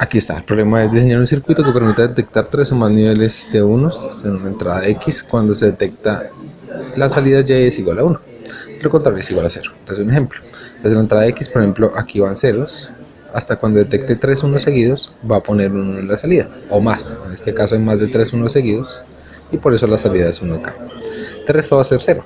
Aquí está, el problema es diseñar un circuito que permita detectar 3 o más niveles de unos en una entrada X cuando se detecta la salida Y es igual a 1. Lo contrario es igual a 0. Entonces un ejemplo, desde la entrada X, por ejemplo, aquí van ceros, hasta cuando detecte 3 unos seguidos va a poner 1 en la salida, o más, en este caso hay más de 3 unos seguidos, y por eso la salida es 1 acá. El resto va a ser 0.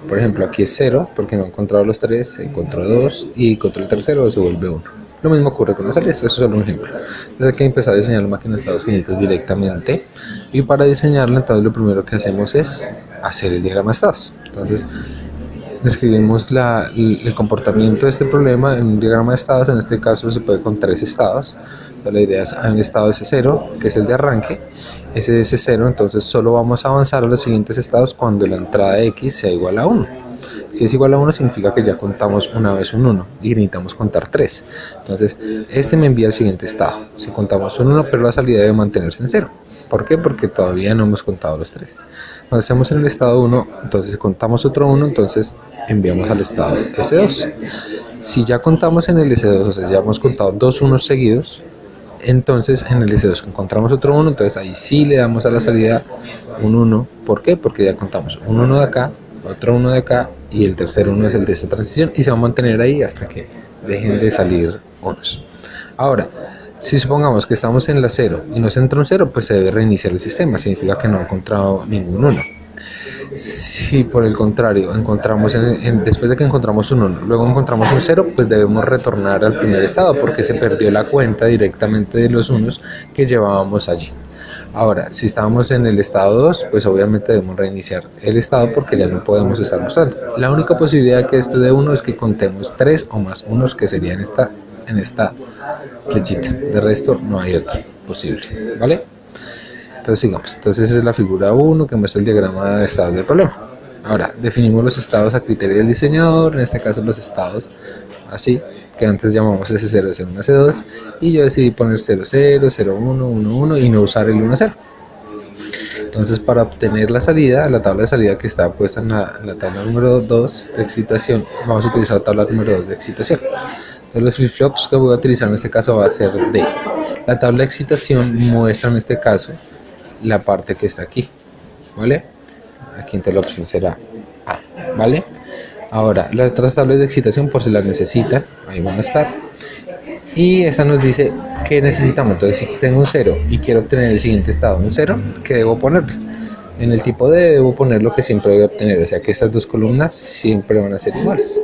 Por ejemplo, aquí es 0, porque no he encontrado los 3, encontró 2, y encontró el tercero, se vuelve 1. Lo mismo ocurre con las salidas, eso es solo un ejemplo. Entonces hay que empezar a diseñar la máquina de estados finitos directamente, y para diseñarla, entonces lo primero que hacemos es hacer el diagrama de estados. Entonces describimos el comportamiento de este problema en un diagrama de estados. En este caso se puede con 3 estados. Entonces la idea es, hay un estado S0, que es el de arranque. Ese S0, entonces solo vamos a avanzar a los siguientes estados cuando la entrada X sea igual a 1. Si es igual a 1 significa que ya contamos una vez un 1 y necesitamos contar 3. Entonces este me envía al siguiente estado. Si contamos un 1, pero la salida debe mantenerse en 0. ¿Por qué? Porque todavía no hemos contado los 3. Cuando estamos en el estado 1, entonces contamos otro 1, entonces enviamos al estado S2. Si ya contamos en el S2, o sea, ya hemos contado 2 unos seguidos, entonces en el S2 encontramos otro 1, entonces ahí sí le damos a la salida un 1. ¿Por qué? Porque ya contamos un 1 de acá, otro 1 de acá, y el tercer 1 es el de esta transición, y se va a mantener ahí hasta que dejen de salir unos. Ahora, si supongamos que estamos en la 0 y nos entra un 0, pues se debe reiniciar el sistema, significa que no ha encontrado ningún 1. Si por el contrario encontramos después de que encontramos un 1, luego encontramos un 0, pues debemos retornar al primer estado porque se perdió la cuenta directamente de los unos que llevábamos allí. Ahora, si estábamos en el estado 2, pues obviamente debemos reiniciar el estado porque ya no podemos estar mostrando. La única posibilidad de que esto dé 1 es que contemos 3 o más unos, que sería en esta flechita. De resto no hay otra posible, ¿vale? Entonces sigamos. Entonces esa es la figura 1 que muestra el diagrama de estados del problema. Ahora, definimos los estados a criterio del diseñador, en este caso los estados así, que antes llamamos S0, S1, S2, y yo decidí poner 0, 0, 0, 1, 1, 1 y no usar el 1, 0. Entonces, para obtener la salida, la tabla de salida que está puesta en la tabla número 2 de excitación, vamos a utilizar la tabla número 2 de excitación. Entonces, los flip-flops que voy a utilizar en este caso va a ser D. La tabla de excitación muestra en este caso la parte que está aquí, ¿vale? Aquí entonces la opción será A, ¿vale? Ahora, las otras tablas de excitación, por si las necesitan, ahí van a estar. Y esa nos dice qué necesitamos. Entonces, si tengo un 0 y quiero obtener el siguiente estado, un 0, ¿qué debo ponerle? En el tipo D debo poner lo que siempre voy a obtener, o sea que estas dos columnas siempre van a ser iguales.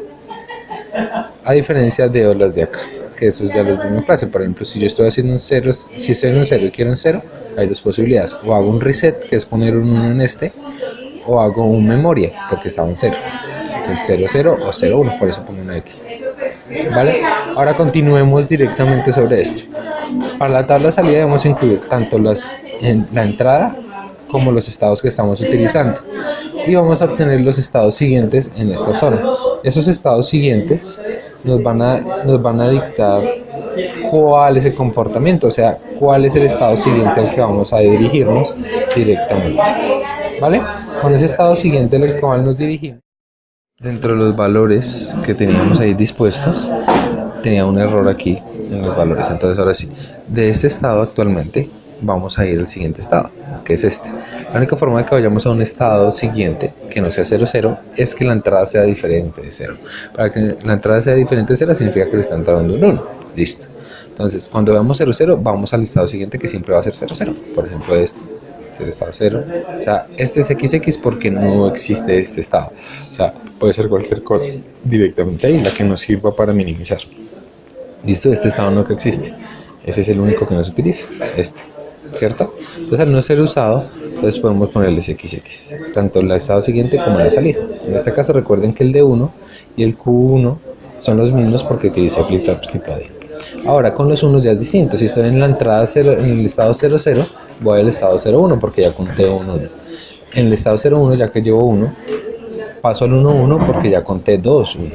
A diferencia de las de acá, que esos ya los vimos en clase. Por ejemplo, si yo estoy haciendo un 0, si estoy en un 0 y quiero un 0, hay dos posibilidades. O hago un reset, que es poner un 1 en este, o hago un memoria, porque estaba en 0. Entonces 0, 0 o 0, 1, por eso pongo una X. ¿Vale? Ahora continuemos directamente sobre esto. Para la tabla de salida debemos incluir tanto la entrada como los estados que estamos utilizando. Y vamos a obtener los estados siguientes en esta zona. Esos estados siguientes nos van a dictar cuál es el comportamiento, o sea, cuál es el estado siguiente al que vamos a dirigirnos directamente. ¿Vale? Con ese estado siguiente al cual nos dirigimos, dentro de los valores que teníamos ahí dispuestos, tenía un error aquí en los valores. Entonces ahora sí, de este estado actualmente vamos a ir al siguiente estado, que es este. La única forma de que vayamos a un estado siguiente que no sea 0, 0 es que la entrada sea diferente de 0. Para que la entrada sea diferente de 0 significa que le está entrando un 1. Listo. Entonces cuando veamos 0, 0 vamos al estado siguiente, que siempre va a ser 0, 0. Por ejemplo este es el estado 0. O sea, este es XX porque no existe este estado. O sea, puede ser cualquier cosa directamente ahí, la que nos sirva para minimizar. Listo, este estado no que existe. Ese es el único que no se utiliza, este, ¿cierto? Entonces al no ser usado, entonces podemos ponerles XX, tanto el estado siguiente como la salida. En este caso recuerden que el D1 y el Q1 son los mismos porque utiliza flip-flops tipo D. Ahora con los unos ya es distinto. Si estoy en la entrada 0, en el estado 0, 0, voy al estado 0, 1 porque ya conté 1, 1. En el estado 0, 1, ya que llevo 1, paso al 1, 1 porque ya conté 2 unos.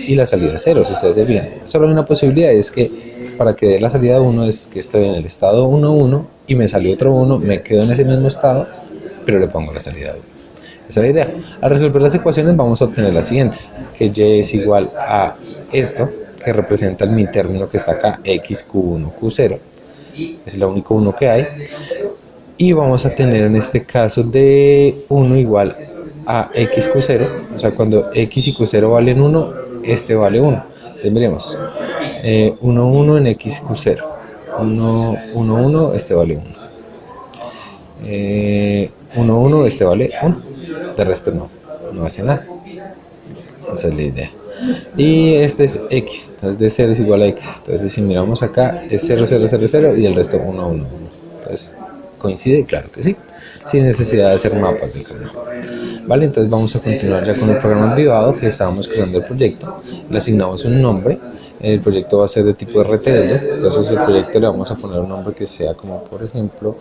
Y la salida 0, si ustedes se fijan. Solo hay una posibilidad, es que para que dé la salida 1 es que estoy en el estado 1, 1 y me salió otro 1, me quedo en ese mismo estado, pero le pongo la salida 1. Esa es la idea. Al resolver las ecuaciones vamos a obtener las siguientes, que Y es igual a esto, que representa el mi término que está acá, X, Q1, Q0, es el único 1 que hay, y vamos a tener en este caso de 1 igual a xq0, o sea, cuando x y q0 valen 1, este vale 1. Entonces miremos, 1, 1 en xq0, 1, 1, 1, este vale 1. 1, 1, este vale 1, de resto no hace nada. Esa es la idea. Y este es x, entonces de 0 es igual a x. Entonces si miramos acá es 0, 0, 0, 0 y el resto 1, 1, 1. Entonces coincide, claro que sí, sin necesidad de hacer mapas del canal. Vale, entonces vamos a continuar ya con el programa en privado que estábamos creando el proyecto. Le asignamos un nombre. El proyecto va a ser de tipo RTL, entonces el proyecto le vamos a poner un nombre que sea como, por ejemplo,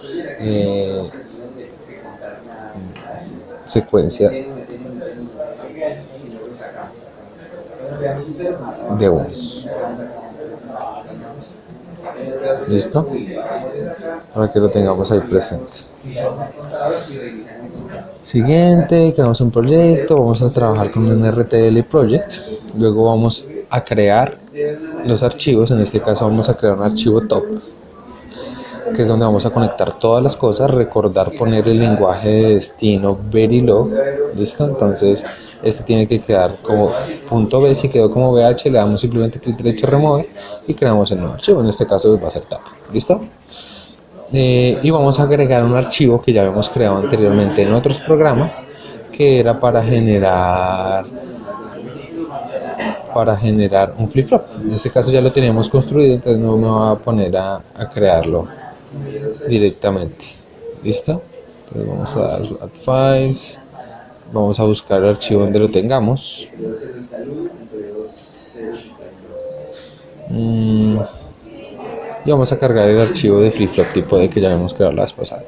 secuencia de unos. ¿Listo? Para que lo tengamos ahí presente. Siguiente, creamos un proyecto, vamos a trabajar con un RTL project, luego vamos a crear los archivos, en este caso vamos a crear un archivo top, que es donde vamos a conectar todas las cosas, recordar poner el lenguaje de destino Verilog, ¿listo? Entonces este tiene que quedar como .b, si quedó como bh le damos simplemente clic derecho remover y creamos el nuevo archivo, en este caso va a ser tap, ¿listo? Y vamos a agregar un archivo que ya habíamos creado anteriormente en otros programas, que era para generar un flip-flop. En este caso ya lo teníamos construido, entonces no me voy a poner a crearlo directamente. ¿Listo? Entonces vamos a dar add files, vamos a buscar el archivo donde lo tengamos. Y vamos a cargar el archivo de flip-flop tipo D que ya habíamos creado la vez pasada.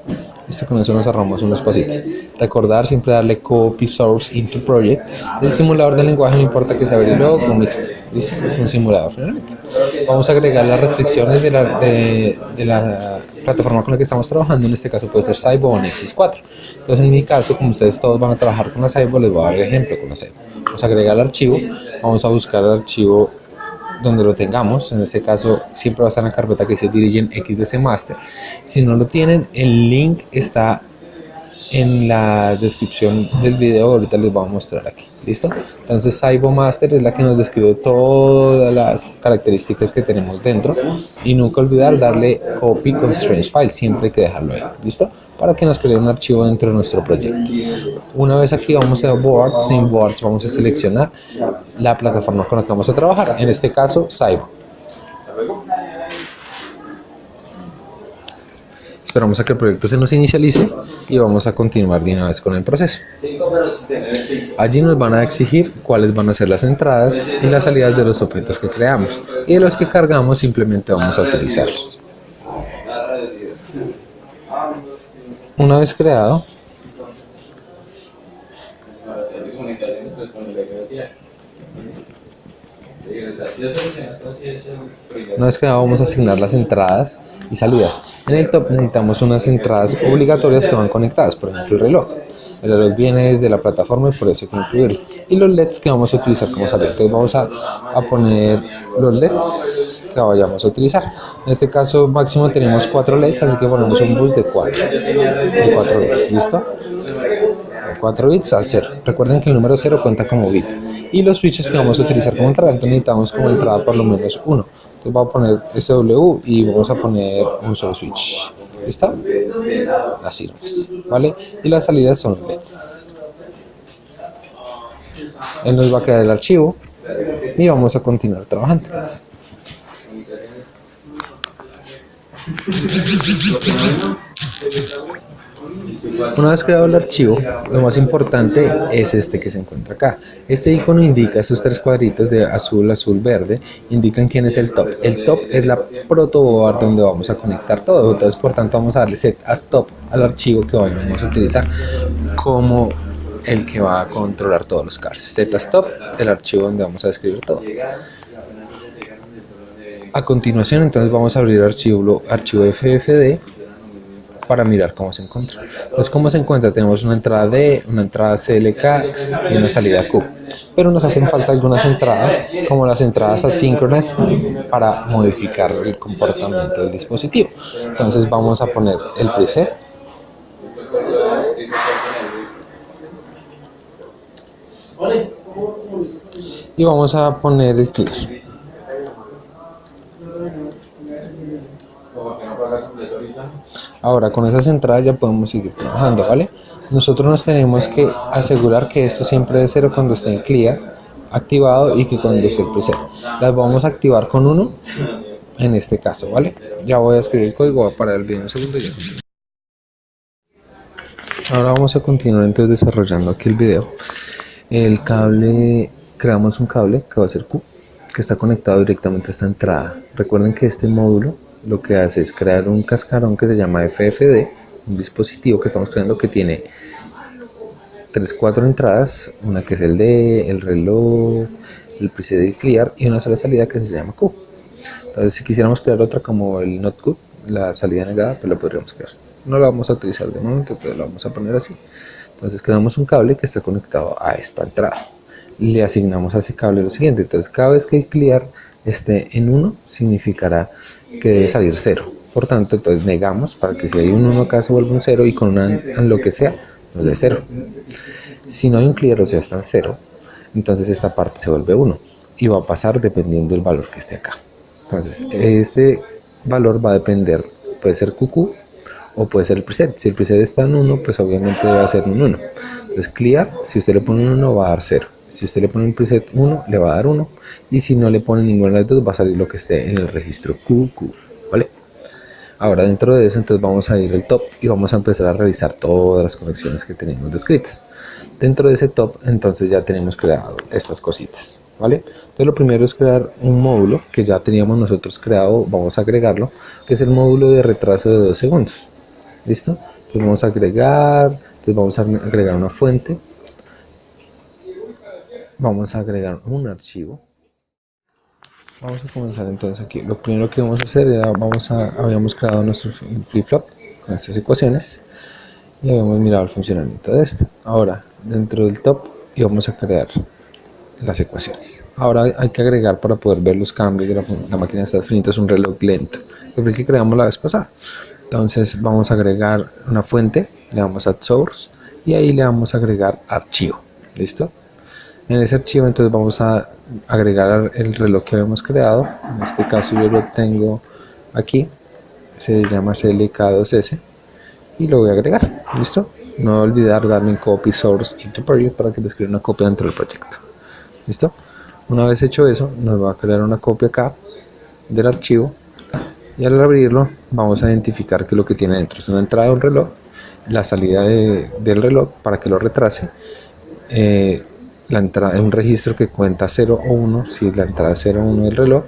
Listo, con eso nos ahorramos unos pasitos. Recordar siempre darle copy source into project. El simulador del lenguaje no importa que sea Verilog o mixto. Listo, es un simulador finalmente. Vamos a agregar las restricciones de la plataforma con la que estamos trabajando. En este caso puede ser Saibo o Nexus 4. Entonces en mi caso, como ustedes todos van a trabajar con la Saibo, les voy a dar el ejemplo con la Saibo. Vamos a agregar el archivo. Vamos a buscar el archivo donde lo tengamos, en este caso siempre va a estar en la carpeta que dice Dirigen XDC Master. Si no lo tienen, el link está en la descripción del video, ahorita les voy a mostrar aquí, ¿listo? Entonces Saibo Master es la que nos describe todas las características que tenemos dentro y nunca olvidar darle copy constraints file, siempre hay que dejarlo ahí, ¿listo? Para que nos cree un archivo dentro de nuestro proyecto. Una vez aquí vamos a boards, en boards vamos a seleccionar la plataforma con la que vamos a trabajar, en este caso Saibo. Esperamos a que el proyecto se nos inicialice y vamos a continuar de una vez con el proceso. Allí nos van a exigir cuáles van a ser las entradas y las salidas de los objetos que creamos, y de los que cargamos simplemente vamos a utilizarlos. Una vez creado, vamos a asignar las entradas y salidas. En el top necesitamos unas entradas obligatorias que van conectadas, por ejemplo el reloj. El reloj viene desde la plataforma y por eso hay que incluirlo. Y los LEDs que vamos a utilizar como salida. Entonces vamos a poner los LEDs que vayamos a utilizar. En este caso máximo tenemos 4 LEDs, así que ponemos un bus de 4 LEDs, ¿listo? 4 bits al 0. Recuerden que el número 0 cuenta como bit. Y los switches que vamos a utilizar como entrada, entonces necesitamos como entrada por lo menos 1. Entonces vamos a poner SW y vamos a poner un solo switch. ¿Listo? Así nomás, ¿vale? Y las salidas son LEDs. Él nos va a crear el archivo y vamos a continuar trabajando. Una vez creado el archivo, lo más importante es este que se encuentra acá. Este icono indica, estos 3 cuadritos de azul, azul, verde, indican quién es el top. El top es la protoboard donde vamos a conectar todo. Entonces, por tanto, vamos a darle set as top al archivo que vamos a utilizar como el que va a controlar todos los cars. Set as top, el archivo donde vamos a describir todo. A continuación, entonces, vamos a abrir archivo FFD. para mirar cómo se encuentra. Entonces, ¿cómo se encuentra? Tenemos una entrada D, una entrada CLK y una salida Q. Pero nos hacen falta algunas entradas, como las entradas asíncronas, para modificar el comportamiento del dispositivo. Entonces vamos a poner el preset. Y vamos a poner el clear. Ahora con esas entradas ya podemos seguir trabajando, ¿vale? Nosotros nos tenemos que asegurar que esto siempre es 0 cuando esté en clear activado y que cuando esté el preset. Las vamos a activar con 1 en este caso, ¿vale? Ya voy a escribir el código, voy a parar el video un segundo y ya. Ahora vamos a continuar entonces desarrollando aquí el video. El cable, creamos un cable que va a ser Q, que está conectado directamente a esta entrada. Recuerden que este módulo lo que hace es crear un cascarón que se llama FFD, un dispositivo que estamos creando que tiene 4 entradas, una que es el D, el reloj, el preset y el clear, y una sola salida que se llama Q. Entonces si quisiéramos crear otra como el not Q, la salida negada, pues la podríamos crear. No la vamos a utilizar de momento, pero la vamos a poner así. Entonces creamos un cable que está conectado a esta entrada. Le asignamos a ese cable lo siguiente. Entonces cada vez que el clear esté en 1, significará que debe salir 0. Por tanto, entonces negamos para que si hay un 1 acá se vuelva un 0 y con una en lo que sea, nos dé 0. Si no hay un clear, o sea, está en 0, entonces esta parte se vuelve 1 y va a pasar dependiendo del valor que esté acá. Entonces, este valor va a depender, puede ser QQ o puede ser el preset. Si el preset está en 1, pues obviamente debe ser un 1. Entonces clear, si usted le pone un 1 va a dar 0. Si usted le pone un preset 1, le va a dar 1. Y si no le pone ninguna de las dos, va a salir lo que esté en el registro QQ, ¿vale? Ahora dentro de eso, entonces vamos a ir al top y vamos a empezar a revisar todas las conexiones que tenemos descritas. Dentro de ese top, entonces ya tenemos creado estas cositas, ¿vale? Entonces lo primero es crear un módulo que ya teníamos nosotros creado, vamos a agregarlo, que es el módulo de retraso de 2 segundos. ¿Listo? Entonces vamos a agregar, una fuente, vamos a agregar un archivo. Vamos a comenzar entonces aquí. Lo primero que vamos a hacer era, habíamos creado nuestro flip-flop con estas ecuaciones y habíamos mirado el funcionamiento de este. Ahora, dentro del top, íbamos a crear las ecuaciones. Ahora hay que agregar, para poder ver los cambios de la máquina de estados finitos, un reloj lento, que fue el que creamos la vez pasada. Entonces vamos a agregar una fuente, le damos a source y ahí le vamos a agregar archivo. ¿Listo? En ese archivo entonces vamos a agregar el reloj que habíamos creado. En este caso yo lo tengo aquí, se llama CLK2S y lo voy a agregar. ¿Listo? No voy a olvidar darle en copy source into project para que le escriba una copia dentro del proyecto. ¿Listo? Una vez hecho eso, nos va a crear una copia acá del archivo y al abrirlo vamos a identificar que lo que tiene dentro es una entrada de un reloj, la salida del reloj para que lo retrase, la entrada, un registro que cuenta 0 o 1 si la entrada es 0 o 1 del reloj,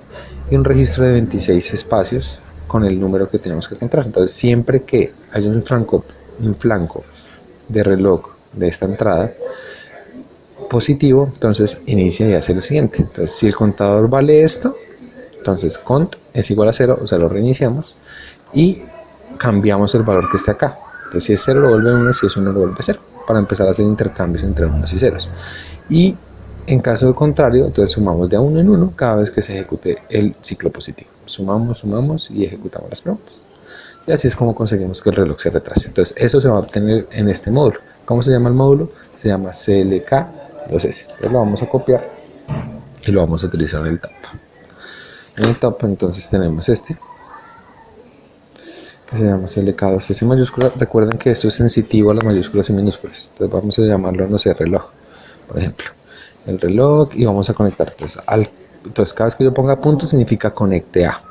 y un registro de 26 espacios con el número que tenemos que encontrar. Entonces siempre que haya un flanco de reloj de esta entrada positivo, entonces inicia y hace lo siguiente. Entonces si el contador vale esto, entonces cont es igual a 0, o sea lo reiniciamos y cambiamos el valor que esté acá. Entonces si es 0 lo vuelve 1, si es 1 lo vuelve 0, para empezar a hacer intercambios entre unos y ceros. Y en caso contrario, entonces sumamos de a 1 en 1 cada vez que se ejecute el ciclo positivo. Sumamos y ejecutamos las preguntas. Y así es como conseguimos que el reloj se retrase. Entonces eso se va a obtener en este módulo. ¿Cómo se llama el módulo? Se llama CLK2S. Entonces lo vamos a copiar y lo vamos a utilizar en el top. En el top entonces tenemos este, que se llama CLK2S mayúscula. Recuerden que esto es sensitivo a las mayúsculas y minúsculas. Entonces vamos a llamarlo, no sé, reloj, por ejemplo. El reloj, y vamos a conectar. Entonces cada vez que yo ponga punto significa conecte a.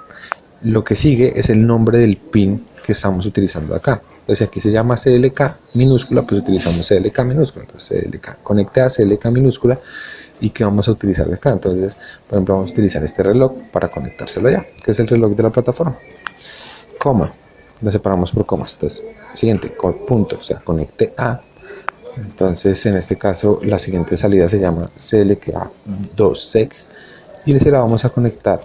Lo que sigue es el nombre del pin que estamos utilizando acá. Entonces aquí se llama CLK minúscula, pues utilizamos CLK minúscula. Entonces CLK, conecte a CLK minúscula. ¿Y que vamos a utilizar de acá? Entonces, por ejemplo, vamos a utilizar este reloj para conectárselo allá, que es el reloj de la plataforma. Coma, lo separamos por comas. Entonces, siguiente, punto, o sea, conecte a. Entonces, en este caso, la siguiente salida se llama CLK2SEC y se la vamos a conectar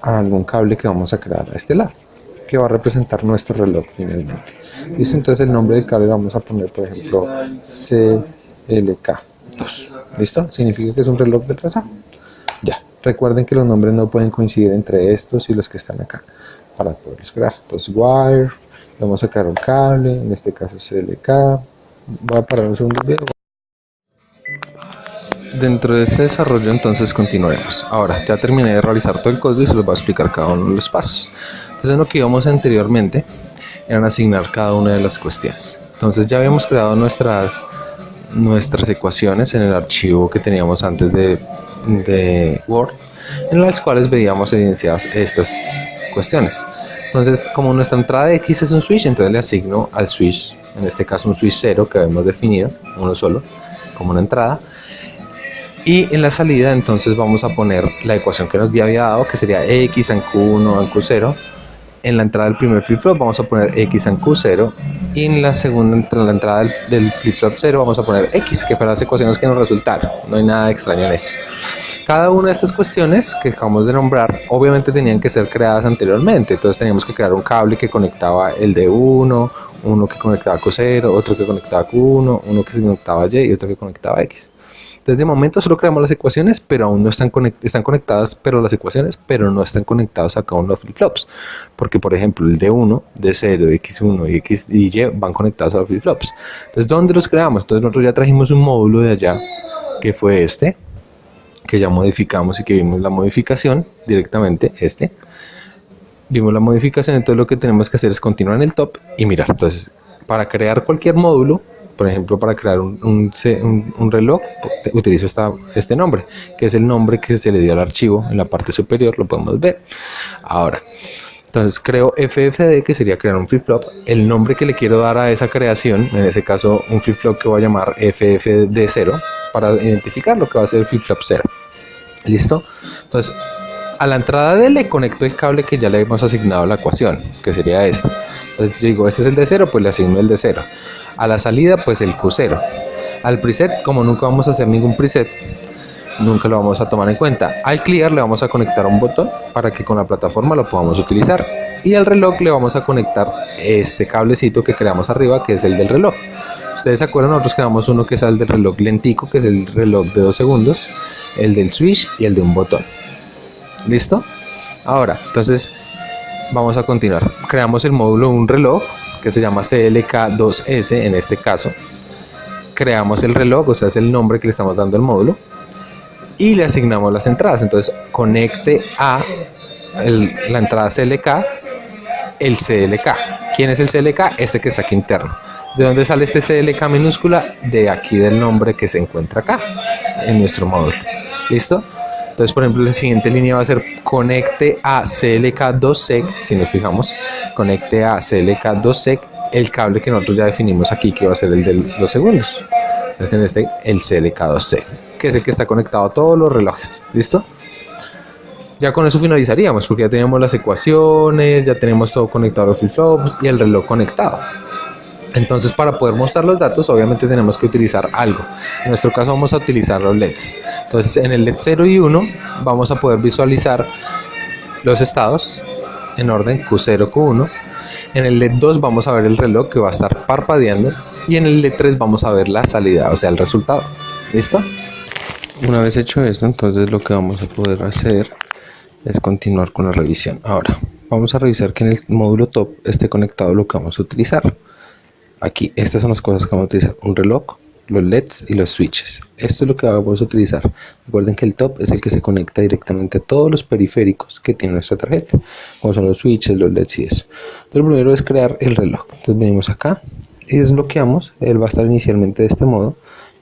a algún cable que vamos a crear a este lado. que va a representar nuestro reloj finalmente. ¿Listo? Entonces el nombre del cable lo vamos a poner, por ejemplo, CLK2. ¿Listo? Significa que es un reloj de traza. Ya. Recuerden que los nombres no pueden coincidir entre estos y los que están acá para poderlos crear. Entonces wire, vamos a crear un cable, en este caso CLK. Voy a parar un segundo el video. Dentro de este desarrollo entonces continuaremos. Ahora ya terminé de realizar todo el código y se los voy a explicar cada uno de los pasos. Entonces en lo que íbamos anteriormente eran asignar cada una de las cuestiones. Entonces ya habíamos creado nuestras ecuaciones en el archivo que teníamos antes de Word, en las cuales veíamos evidenciadas estas cuestiones. Entonces, como nuestra entrada de X es un switch, entonces le asigno al switch, en este caso un switch 0 que habíamos definido, uno solo, como una entrada. Y en la salida entonces vamos a poner la ecuación que nos había dado, que sería X en Q1 en Q0. En la entrada del primer flip-flop vamos a poner X en Q0 y en la segunda, en la entrada del flip-flop 0 vamos a poner X, que fueron las ecuaciones que nos resultaron. No hay nada extraño en eso. Cada una de estas cuestiones que acabamos de nombrar obviamente tenían que ser creadas anteriormente. Entonces teníamos que crear un cable que conectaba el D1, uno que conectaba a Q0, otro que conectaba a Q1, uno que se conectaba a Y y otro que conectaba a X. Entonces de momento solo creamos las ecuaciones, pero aún no están conectadas, pero las ecuaciones, pero no están conectados a cada uno de los flip-flops. Porque por ejemplo el D1, D0, X1 y X y Y van conectados a los flip-flops. Entonces ¿dónde los creamos? Entonces nosotros ya trajimos un módulo de allá, que fue este, que ya modificamos y que vimos la modificación directamente, vimos la modificación. Entonces lo que tenemos que hacer es continuar en el top y mirar. Entonces para crear cualquier módulo, por ejemplo, para crear un reloj, utilizo este nombre, que es el nombre que se le dio al archivo en la parte superior, lo podemos ver. Ahora, entonces creo FFD, que sería crear un flip-flop. El nombre que le quiero dar a esa creación, en ese caso un flip-flop que voy a llamar FFD0, para identificar lo que va a ser el flip-flop 0. ¿Listo? Entonces, a la entrada D le conecto el cable que ya le hemos asignado a la ecuación, que sería este. Entonces yo digo, este es el D0, pues le asigno el D0. A la salida, pues el Q0. Al preset, como nunca vamos a hacer ningún preset, nunca lo vamos a tomar en cuenta. Al clear le vamos a conectar un botón para que con la plataforma lo podamos utilizar. Y al reloj le vamos a conectar este cablecito que creamos arriba, que es el del reloj. Ustedes se acuerdan, nosotros creamos uno que es el del reloj lentico, que es el reloj de 2 segundos, el del switch y el de un botón. ¿Listo? Ahora, entonces vamos a continuar. Creamos el módulo de un reloj que se llama CLK2S en este caso. Creamos el reloj, o sea, es el nombre que le estamos dando al módulo, y le asignamos las entradas. Entonces conecte a la entrada CLK el CLK. ¿Quién es el CLK? Este que está aquí interno. ¿De dónde sale este CLK minúscula? De aquí, del nombre que se encuentra acá en nuestro módulo. ¿Listo? Entonces, por ejemplo, la siguiente línea va a ser conecte a CLK2SEC. Si nos fijamos, conecte a CLK2SEC el cable que nosotros ya definimos aquí, que va a ser el de los segundos. Entonces, en el CLK2SEC, que es el que está conectado a todos los relojes. ¿Listo? Ya con eso finalizaríamos, porque ya tenemos las ecuaciones, ya tenemos todo conectado a los flip-flops y el reloj conectado. Entonces, para poder mostrar los datos, obviamente tenemos que utilizar algo. En nuestro caso vamos a utilizar los LEDs. Entonces, en el LED 0 y 1 vamos a poder visualizar los estados en orden Q0, Q1. En el LED 2 vamos a ver el reloj que va a estar parpadeando. Y en el LED 3 vamos a ver la salida, o sea, el resultado. ¿Listo? Una vez hecho esto, entonces lo que vamos a poder hacer es continuar con la revisión. Ahora, vamos a revisar que en el módulo top esté conectado lo que vamos a utilizar. Aquí, estas son las cosas que vamos a utilizar: un reloj, los LEDs y los switches. Esto es lo que vamos a utilizar. Recuerden que el top es el que se conecta directamente a todos los periféricos que tiene nuestra tarjeta, como son los switches, los LEDs y eso. Entonces, lo primero es crear el reloj. Entonces venimos acá y desbloqueamos. Él va a estar inicialmente de este modo.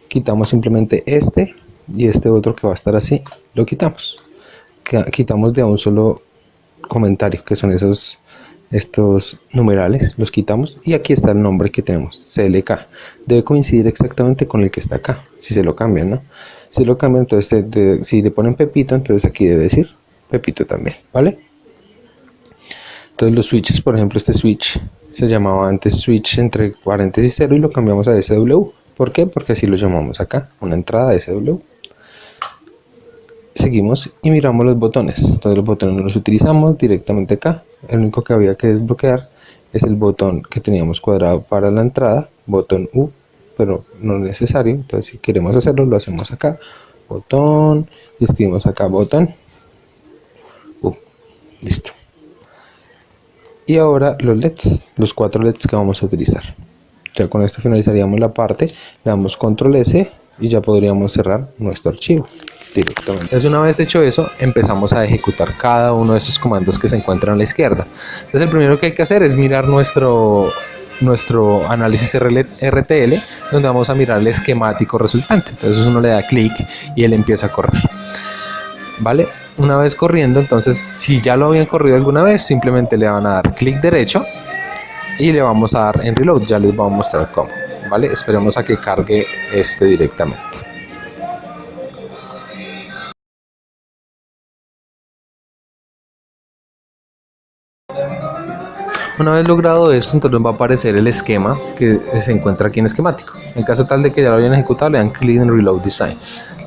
Quitamos simplemente este y este otro que va a estar así, lo quitamos. Quitamos de a un solo comentario, que son estos numerales, los quitamos, y aquí está el nombre que tenemos, CLK. Debe coincidir exactamente con el que está acá, si se lo cambian, ¿no? Si lo cambian, entonces si le ponen Pepito, entonces aquí debe decir Pepito también, ¿vale? Entonces los switches, por ejemplo, este switch se llamaba antes switch entre paréntesis 0 y lo cambiamos a SW. ¿Por qué? Porque así lo llamamos acá, una entrada SW. seguimos y miramos los botones. Entonces los botones no los utilizamos directamente acá. El único que había que desbloquear es el botón que teníamos cuadrado para la entrada, botón U, pero no es necesario. Entonces si queremos hacerlo, lo hacemos acá, botón, y escribimos acá botón U. Listo. Y ahora los LEDs, los 4 LEDs que vamos a utilizar. Ya con esto finalizaríamos la parte, le damos control S y ya podríamos cerrar nuestro archivo directamente. Entonces, una vez hecho eso, empezamos a ejecutar cada uno de estos comandos que se encuentran a la izquierda. Entonces el primero que hay que hacer es mirar nuestro análisis RTL, donde vamos a mirar el esquemático resultante. Entonces uno le da clic y él empieza a correr, ¿vale? Una vez corriendo, entonces si ya lo habían corrido alguna vez, simplemente le van a dar clic derecho y le vamos a dar en reload. Ya les voy a mostrar cómo, ¿vale? Esperemos a que cargue directamente. Una vez logrado esto, entonces va a aparecer el esquema que se encuentra aquí en esquemático. En caso tal de que ya lo hayan ejecutado, le dan clic en Reload Design.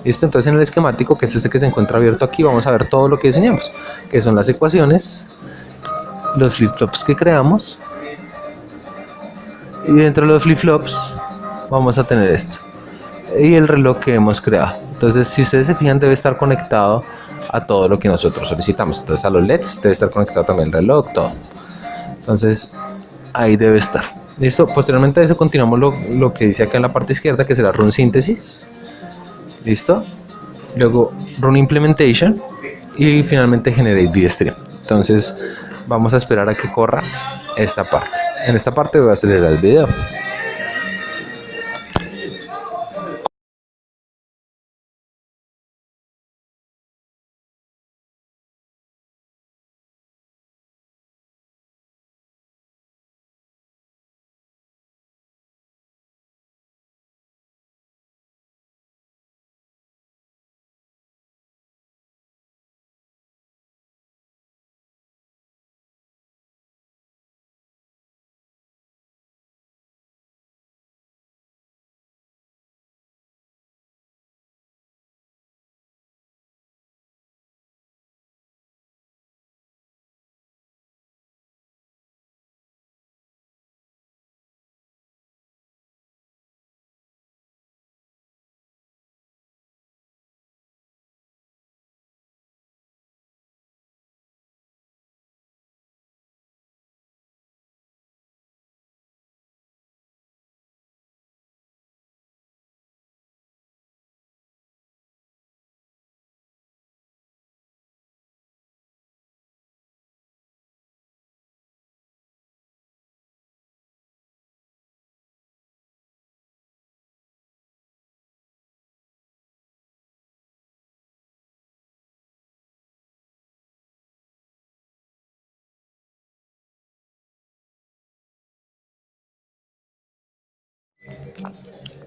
Listo, entonces en el esquemático, que es este que se encuentra abierto aquí, vamos a ver todo lo que diseñamos, que son las ecuaciones, los flip-flops que creamos, y dentro de los flip-flops vamos a tener esto, y el reloj que hemos creado. Entonces, si ustedes se fijan, debe estar conectado a todo lo que nosotros solicitamos. Entonces a los LEDs debe estar conectado también el reloj, todo. Entonces ahí debe estar. Listo, posteriormente a eso continuamos lo que dice acá en la parte izquierda, que será Run Synthesis. Listo, luego Run Implementation y finalmente Generate BitStream. Entonces vamos a esperar a que corra esta parte. En esta parte voy a acelerar el video.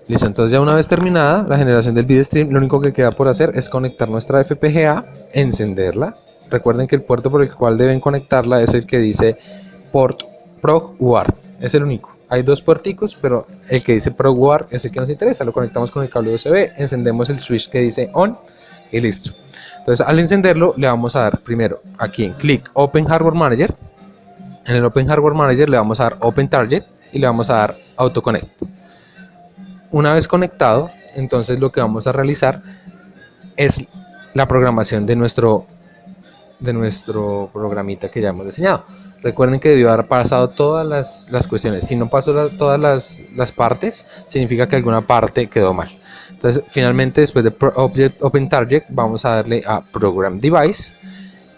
Listo, entonces ya una vez terminada la generación del BitStream, lo único que queda por hacer es conectar nuestra FPGA, encenderla. Recuerden que el puerto por el cual deben conectarla es el que dice port prog UART, es el único. Hay dos puerticos, pero el que dice prog UART es el que nos interesa. Lo conectamos con el cable USB, encendemos el switch que dice on y listo. Entonces al encenderlo le vamos a dar primero aquí en clic Open Hardware Manager. En el Open Hardware Manager le vamos a dar Open Target y le vamos a dar Auto Connect. Una vez conectado, entonces lo que vamos a realizar es la programación de nuestro programita que ya hemos diseñado. Recuerden que debió haber pasado todas las cuestiones. Si no pasó todas las partes, significa que alguna parte quedó mal. Entonces, finalmente, después de Open Target, vamos a darle a Program Device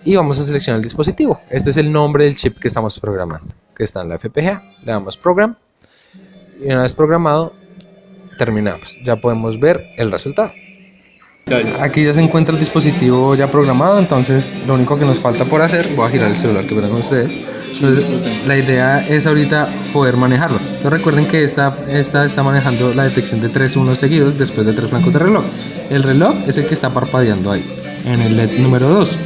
y vamos a seleccionar el dispositivo. Este es el nombre del chip que estamos programando, que está en la FPGA. Le damos Program y una vez programado, terminamos. Ya podemos ver el resultado. Aquí ya se encuentra el dispositivo ya programado, entonces lo único que nos falta por hacer, voy a girar el celular que verán ustedes. Entonces la idea es ahorita poder manejarlo. Entonces recuerden que esta está manejando la detección de 3 unos seguidos después de 3 blancos de reloj. El reloj es el que está parpadeando ahí, en el LED número 2.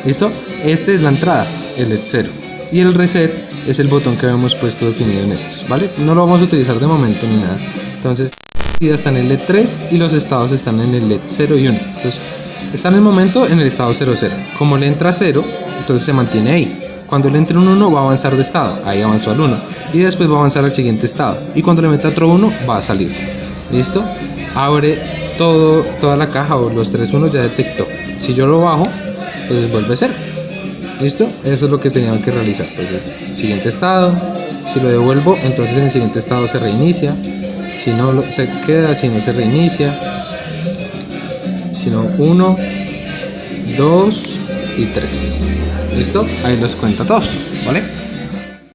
¿Listo? Este es la entrada, el LED 0. Y el reset es el botón que habíamos puesto definido en estos, ¿vale? No lo vamos a utilizar de momento ni nada. Entonces, está en el LED 3 y los estados están en el LED 0 y 1. Entonces, Está en el momento en el estado 0, 0. Como le entra 0, entonces se mantiene ahí. Cuando le entre un 1 va a avanzar de estado, ahí avanzó al 1. Y después va a avanzar al siguiente estado. Y cuando le meta otro 1 va a salir. ¿Listo? Abre toda la caja o los 3 unos ya detectó. Si yo lo bajo, entonces vuelve a 0. ¿Listo? Eso es lo que tenían que realizar. Entonces, siguiente estado. Si lo devuelvo, entonces en el siguiente estado se reinicia. Si no, se queda, si no se reinicia. Si no, 1, 2 y 3. ¿Listo? Ahí los cuenta todos, ¿vale?